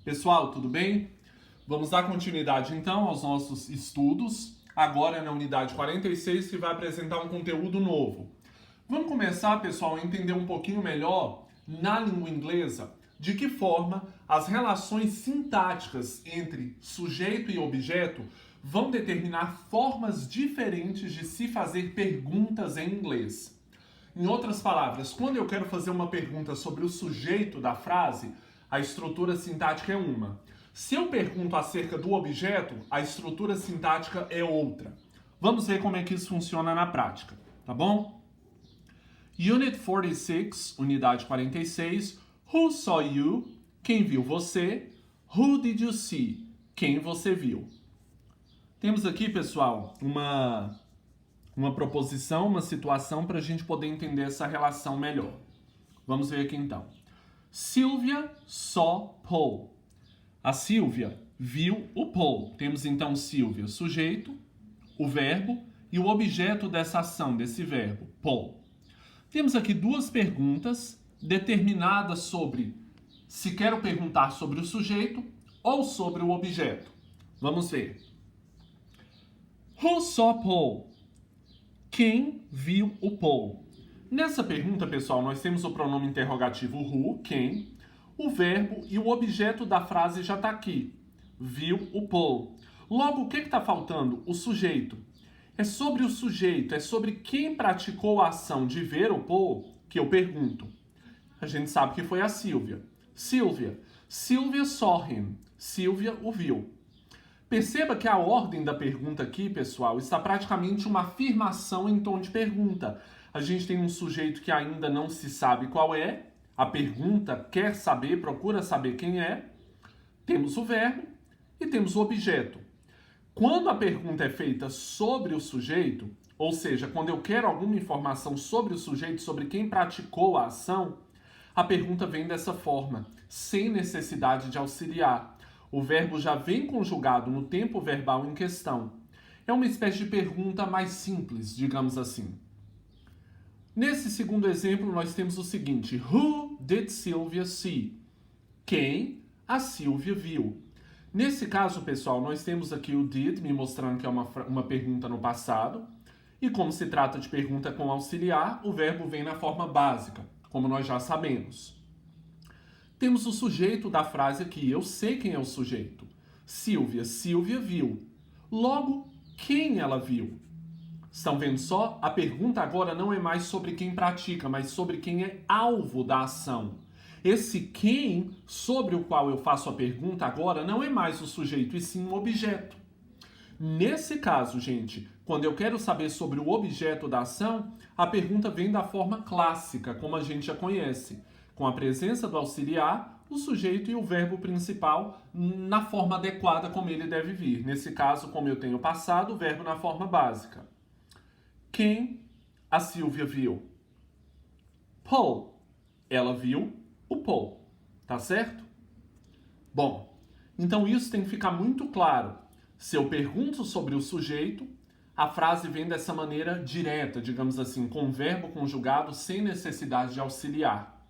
Pessoal, tudo bem? Vamos dar continuidade então aos nossos estudos, agora na unidade 46, que vai apresentar um conteúdo novo. Vamos começar, pessoal, a entender um pouquinho melhor, na língua inglesa, de que forma as relações sintáticas entre sujeito e objeto vão determinar formas diferentes de se fazer perguntas em inglês. Em outras palavras, quando eu quero fazer uma pergunta sobre o sujeito da frase, a estrutura sintática é uma. Se eu pergunto acerca do objeto, a estrutura sintática é outra. Vamos ver como é que isso funciona na prática, tá bom? Unit 46, unidade 46. Who saw you? Quem viu você? Who did you see? Quem você viu? Temos aqui, pessoal, uma proposição, uma situação para a gente poder entender essa relação melhor. Vamos ver aqui então. Sylvia saw Paul. A Sylvia viu o Paul. Temos então Sylvia, sujeito, o verbo e o objeto dessa ação, desse verbo, Paul. Temos aqui duas perguntas determinadas sobre se quero perguntar sobre o sujeito ou sobre o objeto. Vamos ver. Who saw Paul? Quem viu o Paul? Nessa pergunta, pessoal, nós temos o pronome interrogativo who, quem, o verbo e o objeto da frase já está aqui. Viu o Paul. Logo, o que está faltando? O sujeito. É sobre o sujeito, é sobre quem praticou a ação de ver o Paul que eu pergunto. A gente sabe que foi a Sylvia. Sylvia saw him. Sylvia o viu. Perceba que a ordem da pergunta aqui, pessoal, está praticamente uma afirmação em tom de pergunta. A gente tem um sujeito que ainda não se sabe qual é, a pergunta quer saber, procura saber quem é, temos o verbo e temos o objeto. Quando a pergunta é feita sobre o sujeito, ou seja, quando eu quero alguma informação sobre o sujeito, sobre quem praticou a ação, a pergunta vem dessa forma, sem necessidade de auxiliar. O verbo já vem conjugado no tempo verbal em questão. É uma espécie de pergunta mais simples, digamos assim. Nesse segundo exemplo, nós temos o seguinte. Who did Sylvia see? Quem a Sylvia viu? Nesse caso, pessoal, nós temos aqui o did, me mostrando que é uma pergunta no passado. E como se trata de pergunta com auxiliar, o verbo vem na forma básica, como nós já sabemos. Temos o sujeito da frase aqui. Eu sei quem é o sujeito. Sylvia viu. Logo, quem ela viu? Estão vendo só? A pergunta agora não é mais sobre quem pratica, mas sobre quem é alvo da ação. Esse quem sobre o qual eu faço a pergunta agora não é mais o sujeito, e sim um objeto. Nesse caso, gente, quando eu quero saber sobre o objeto da ação, a pergunta vem da forma clássica, como a gente já conhece, com a presença do auxiliar, o sujeito e o verbo principal na forma adequada como ele deve vir. Nesse caso, como eu tenho passado, o verbo na forma básica. Quem a Sylvia viu? Paul. Ela viu o Paul. Tá certo? Bom, então isso tem que ficar muito claro. Se eu pergunto sobre o sujeito, a frase vem dessa maneira direta, digamos assim, com verbo conjugado sem necessidade de auxiliar.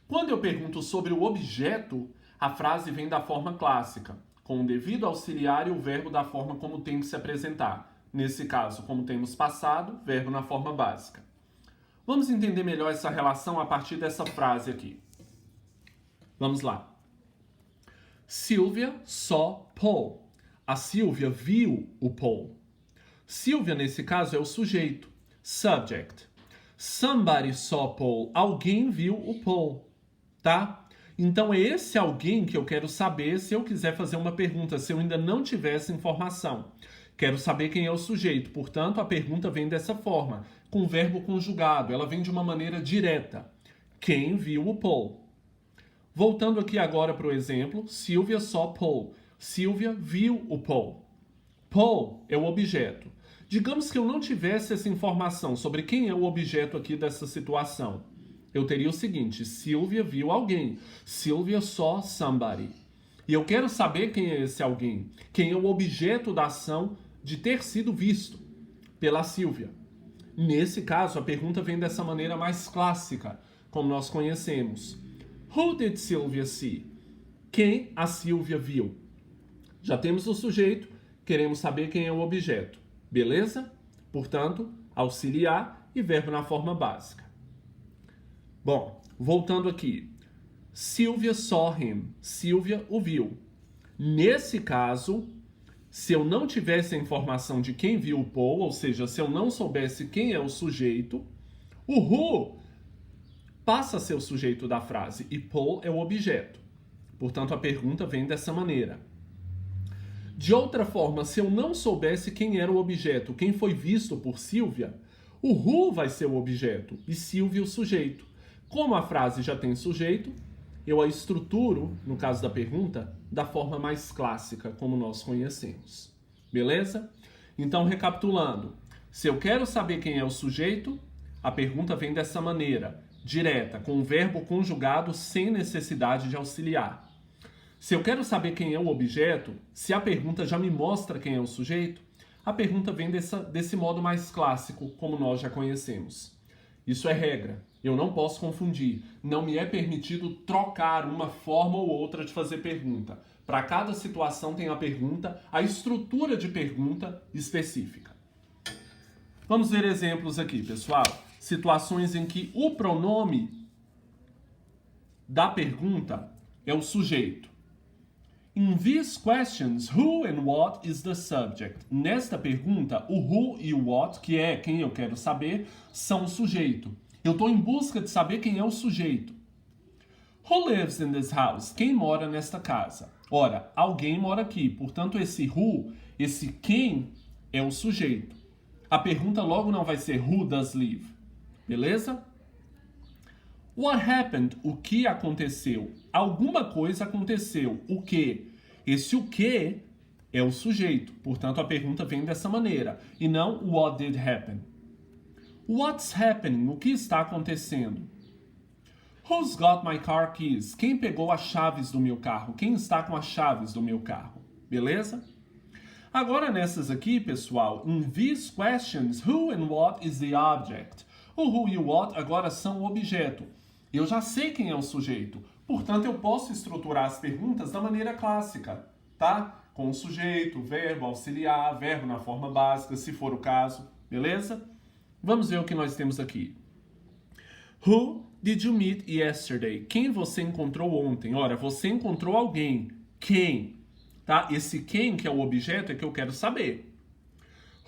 Quando eu pergunto sobre o objeto, a frase vem da forma clássica, com o devido auxiliar e o verbo da forma como tem que se apresentar. Nesse caso, como temos passado, verbo na forma básica. Vamos entender melhor essa relação a partir dessa frase aqui. Vamos lá. Sylvia saw Paul. A Sylvia viu o Paul. Sylvia, nesse caso, é o sujeito. Subject. Somebody saw Paul. Alguém viu o Paul. Tá? Então é esse alguém que eu quero saber se eu quiser fazer uma pergunta, se eu ainda não tiver essa informação. Quero saber quem é o sujeito, portanto, a pergunta vem dessa forma, com o verbo conjugado, ela vem de uma maneira direta. Quem viu o Paul? Voltando aqui agora para o exemplo, Sylvia saw Paul. Sylvia viu o Paul. Paul é o objeto. Digamos que eu não tivesse essa informação sobre quem é o objeto aqui dessa situação. Eu teria o seguinte, Sylvia viu alguém. Sylvia saw somebody. E eu quero saber quem é esse alguém. Quem é o objeto da ação de ter sido visto pela Sylvia. Nesse caso, a pergunta vem dessa maneira mais clássica, como nós conhecemos. Who did Sylvia see? quem a Silvia viu. Já temos o sujeito, queremos saber quem é o objeto. Beleza? Portanto, auxiliar e verbo na forma básica. Bom, voltando aqui. Sylvia saw him. Sylvia o viu. Nesse caso, se eu não tivesse a informação de quem viu o Paul, ou seja, se eu não soubesse quem é o sujeito, o who passa a ser o sujeito da frase e Paul é o objeto. Portanto, a pergunta vem dessa maneira. De outra forma, se eu não soubesse quem era o objeto, quem foi visto por Sylvia, o who vai ser o objeto e Sylvia o sujeito. Como a frase já tem sujeito, eu a estruturo, no caso da pergunta, da forma mais clássica, como nós conhecemos. Beleza? Então, recapitulando. Se eu quero saber quem é o sujeito, a pergunta vem dessa maneira, direta, com o verbo conjugado sem necessidade de auxiliar. Se eu quero saber quem é o objeto, se a pergunta já me mostra quem é o sujeito, a pergunta vem desse modo mais clássico, como nós já conhecemos. Isso é regra. Eu não posso confundir. Não me é permitido trocar uma forma ou outra de fazer pergunta. Para cada situação tem a pergunta, a estrutura de pergunta específica. Vamos ver exemplos aqui, pessoal. Situações em que o pronome da pergunta é o sujeito. In these questions, who and what is the subject? Nesta pergunta, o who e o what, que é quem eu quero saber, são o sujeito. Eu estou em busca de saber quem é o sujeito. Who lives in this house? Quem mora nesta casa? Ora, alguém mora aqui. Portanto, esse who, esse quem, é o sujeito. A pergunta logo não vai ser who does live. Beleza? What happened? O que aconteceu? Alguma coisa aconteceu. O que? Esse o que é o sujeito. Portanto, a pergunta vem dessa maneira. E não what did happen. What's happening? O que está acontecendo? Who's got my car keys? Quem pegou as chaves do meu carro? Quem está com as chaves do meu carro? Beleza? Agora nessas aqui, pessoal, in these questions, who and what is the object? O who e o what agora são o objeto. Eu já sei quem é o sujeito. Portanto, eu posso estruturar as perguntas da maneira clássica, tá? Com o sujeito, verbo, auxiliar, verbo na forma básica, se for o caso. Beleza? Vamos ver o que nós temos aqui. Who did you meet yesterday? Quem você encontrou ontem? Ora, você encontrou alguém. Quem? Tá? Esse quem, que é o objeto, é que eu quero saber.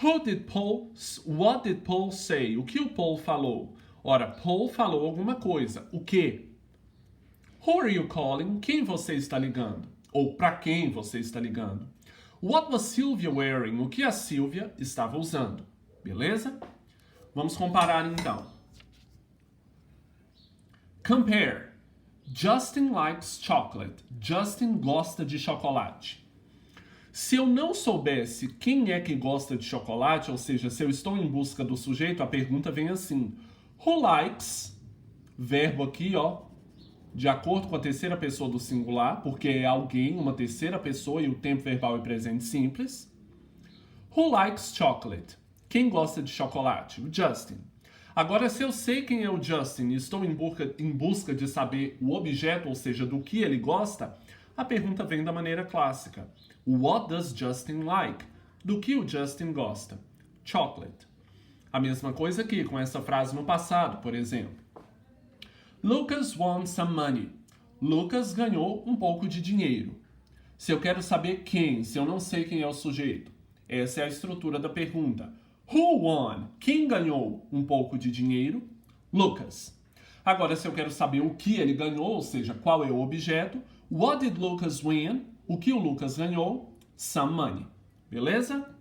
What did Paul say? O que o Paul falou? Ora, Paul falou alguma coisa. O quê? Who are you calling? Quem você está ligando? Ou para quem você está ligando? What was Sylvia wearing? O que a Sylvia estava usando? Beleza? Vamos comparar então. Compare. Justin likes chocolate. Justin gosta de chocolate. Se eu não soubesse quem é que gosta de chocolate, ou seja, se eu estou em busca do sujeito, a pergunta vem assim. Who likes? Verbo aqui, ó, de acordo com a terceira pessoa do singular, porque é alguém, uma terceira pessoa e o tempo verbal é presente simples. Who likes chocolate? Quem gosta de chocolate? O Justin. Agora, se eu sei quem é o Justin e estou em busca de saber o objeto, ou seja, do que ele gosta, a pergunta vem da maneira clássica. What does Justin like? Do que o Justin gosta? Chocolate. A mesma coisa aqui, com essa frase no passado, por exemplo. Lucas won some money. Lucas ganhou um pouco de dinheiro. Se eu quero saber quem, se eu não sei quem é o sujeito, essa é a estrutura da pergunta. Who won? Quem ganhou um pouco de dinheiro? Lucas. Agora, se eu quero saber o que ele ganhou, ou seja, qual é o objeto, what did Lucas win? O que o Lucas ganhou? Some money. Beleza?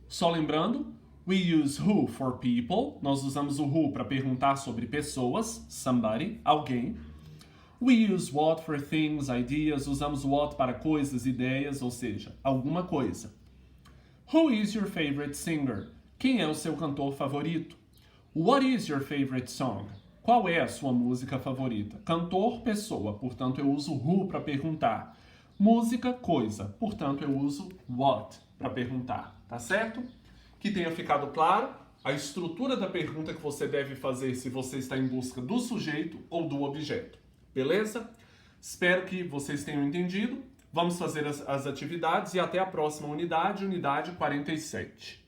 Só lembrando, we use who for people. Nós usamos o who para perguntar sobre pessoas, somebody, alguém. We use what for things, ideas. Usamos what para coisas, ideias, ou seja, alguma coisa. Who is your favorite singer? Quem é o seu cantor favorito? What is your favorite song? Qual é a sua música favorita? Cantor, pessoa, portanto eu uso who para perguntar. Música, coisa, portanto eu uso what para perguntar, tá certo? Que tenha ficado claro a estrutura da pergunta que você deve fazer se você está em busca do sujeito ou do objeto, beleza? Espero que vocês tenham entendido. Vamos fazer as atividades e até a próxima unidade, unidade 47.